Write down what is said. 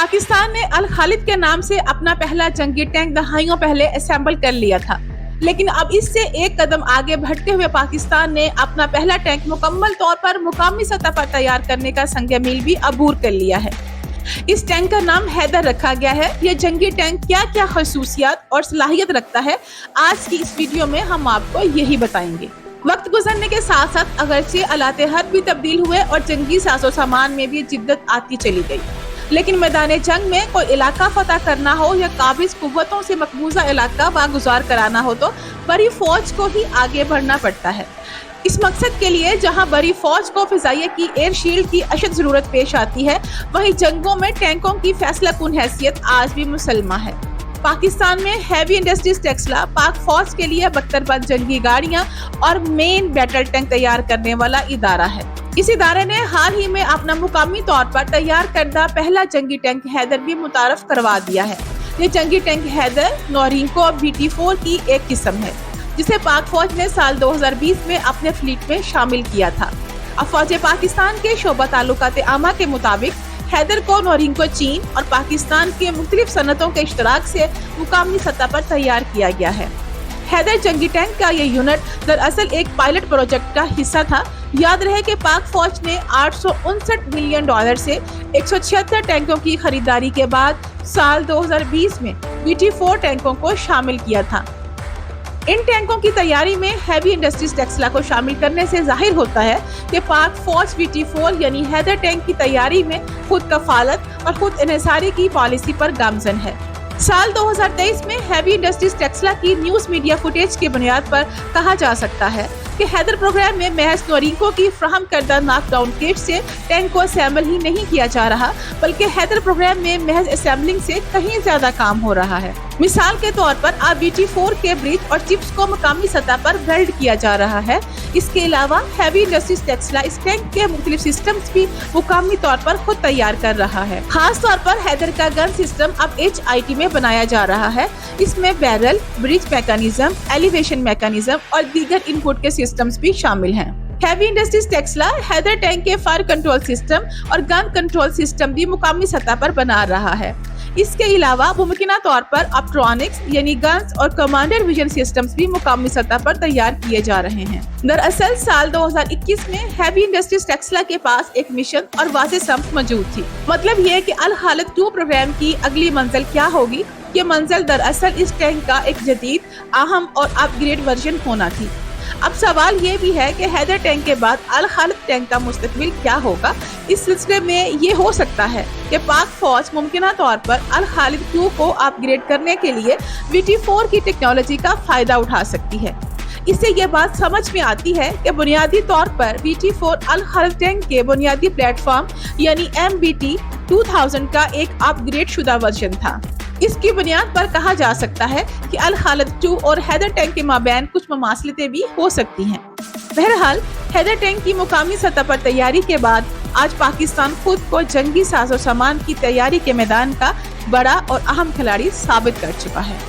पाकिस्तान ने अल खालिद के नाम से अपना पहला जंगी टैंक दहाइयों पहले असेंबल कर लिया था, लेकिन अब इससे एक कदम आगे बढ़ते हुए पाकिस्तान ने अपना पहला टैंक मुकम्मल तौर पर मुकामी सतह पर तैयार करने का संग मील भी अबूर कर लिया है। इस टैंक का नाम हैदर रखा गया है। यह जंगी टैंक क्या क्या खसूसियात और सलाहियत रखता है, आज की इस वीडियो में हम आपको यही बताएंगे। वक्त गुजरने के साथ साथ अगरचे आलाते हर्ब भी तब्दील हुए और जंगी साजो सामान में भी जिद्दत आती चली गई, लेकिन मैदान जंग में कोई इलाका फतह करना हो या काबिज कुव्वतों से मकबूजा इलाका वागुजार कराना हो तो बड़ी फौज को ही आगे बढ़ना पड़ता है। इस मकसद के लिए जहां बड़ी फौज को फिजाइया की एयर शील्ड की अशद जरूरत पेश आती है, वहीं जंगों में टैंकों की फैसला कुन हैसियत आज भी मुसल्मा है। पाकिस्तान में हैवी इंडस्ट्रीज टेक्सला पाक फौज के लिए 72 जंगी गाड़ियां और मेन बैटल टैंक तैयार करने वाला इदारा है। इस इदारे ने हाल ही में अपना मुकामी तौर पर तैयार करदा पहला जंगी टैंक हैदर भी मुतारफ करवा दिया है। ये जंगी टैंक हैदर नोरिंको BT4 की एक किस्म है, जिसे पाक फौज ने साल 2020 में अपने फ्लीट में शामिल किया था। अब फौज पाकिस्तान के शोबा ताल्लुकात आमा के मुताबिक हैदर को नोरिंको चीन और पाकिस्तान के मुख्तलिफ सनतों के इश्तराक से मुकामी सतह पर तैयार किया गया है। हैदर जंगी टैंक का ये यूनिट दरअसल एक पायलट प्रोजेक्ट का हिस्सा था। याद रहे कि पाक फौज ने $859 मिलियन से 176 टैंकों की खरीदारी के बाद साल 2020 में BT4 टैंकों को शामिल किया था। इन टैंकों की तैयारी में हैवी इंडस्ट्रीज टेक्सला को शामिल करने से जाहिर होता है कि पाक फौज BT4 यानी हैदर टैंक की तैयारी में खुद कफालत और खुद इन्हिसारी की पॉलिसी पर गामजन है। साल 2023 में हैवी इंडस्ट्रीज टेक्सला की न्यूज मीडिया फुटेज की बुनियाद पर कहा जा सकता है कि हैदर प्रोग्राम में महज नोरिंको की फ्राहम करदा नॉकडाउन किट से टैंक को असेंबल ही नहीं किया जा रहा, बल्कि हैदर प्रोग्राम में महज असेंबलिंग से कहीं ज्यादा काम हो रहा है। मिसाल के तौर पर अब BT4 के ब्रिज और चिप्स को मुकामी सतह पर वेल्ड किया जा रहा है। इसके अलावा हैवी इंडस्ट्रीज टेक्सला इस टैंक के मुख्तलिफ सिस्टम्स भी मुकामी तौर पर खुद तैयार कर रहा है। खास तौर पर हैदर का गन सिस्टम अब HIT में बनाया जा रहा है। इसमें barrel, bridge mechanism, elevation mechanism और दीगर इनपुट के सिस्टम्स भी शामिल हैं। Heavy industries Taxila Haider tank के फायर कंट्रोल सिस्टम और गन कंट्रोल सिस्टम भी मुकामी सतह पर बना रहा है। इसके अलावा मुमकिना तौर पर ऑप्ट्रॉनिक्स यानी गन्स और कमांडर विजन सिस्टम्स भी मुकामी सतह पर तैयार किए जा रहे हैं। दरअसल साल 2021 में हैवी इंडस्ट्रीज टेक्सला के पास एक मिशन और वाज़ेह समत मौजूद थी। मतलब ये कि अल खालिद 2 प्रोग्राम की अगली मंजिल क्या होगी। ये मंजिल दरअसल इस टैंक का एक जदीद, अहम और अपग्रेड वर्जन होना थी। अब सवाल ये भी है कि हैदर टैंक के बाद अल खालिद टैंक का मुस्तकबिल क्या होगा। इस सिलसिले में ये हो सकता है कि पाक फौज मुमकिना तौर पर अल खालिद 2 को अपग्रेड करने के लिए BT4 की टेक्नोलॉजी का फायदा उठा सकती है। इससे ये बात समझ में आती है कि बुनियादी तौर पर BT4 अल खालिद टैंक के बुनियादी प्लेटफॉर्म यानी MBT 2000 का एक अपग्रेड शुदा वर्जन था। इसकी बुनियाद पर कहा जा सकता है कि अल खालिद 2 और हैदर टैंक के माबैन कुछ ममासलतें भी हो सकती हैं। बहरहाल हैदर टैंक की मुकामी सतह पर तैयारी के बाद आज पाकिस्तान खुद को जंगी साजो सामान की तैयारी के मैदान का बड़ा और अहम खिलाड़ी साबित कर चुका है।